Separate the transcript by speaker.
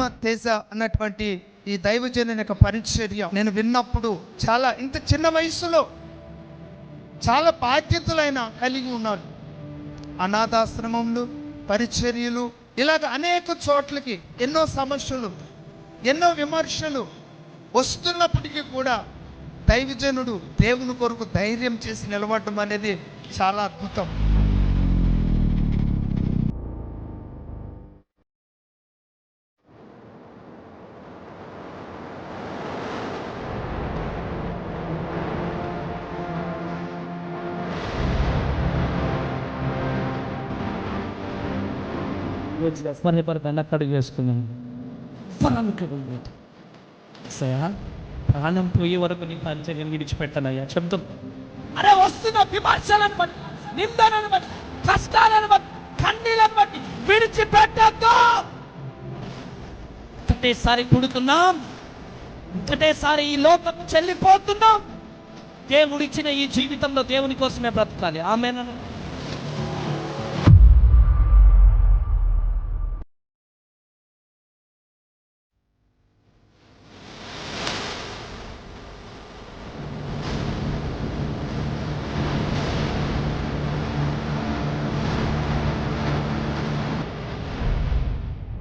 Speaker 1: తేజ అన్నటువంటి ఈ దైవజనుని యొక్క పరిచర్య నేను విన్నప్పుడు చాలా ఇంత చిన్న వయసులో చాలా బాధ్యతలైన కలిగి ఉన్నాడు. అనాథాశ్రమంలో పరిచర్యలు, ఇలాగ అనేక చోట్లకి ఎన్నో సమస్యలు, ఎన్నో విమర్శలు వస్తున్నప్పటికీ కూడా దైవజనుడు దేవుని కొరకు ధైర్యం చేసి నిలబడడం అనేది చాలా అద్భుతం.
Speaker 2: అక్కడికి వేసుకున్నాను. ప్రాణం పోయే వరకు నీ పరిచర్యను విడిచిపెట్టనయ్యా చెప్తాం. అరే వస్తున్న విమర్శలను బట్టి, నిందలను బట్టి, కష్టాలను బట్టి, కన్నీలను బట్టి విడిచిపెట్టద్దు. ఒకటేసారి పుడుతున్నాం, ఒకటేసారి ఈ లోకం చెల్లిపోతున్నాం. దేవుడిచ్చిన ఈ జీవితంలో దేవుని కోసమే బ్రతకాలి. ఆమేన్.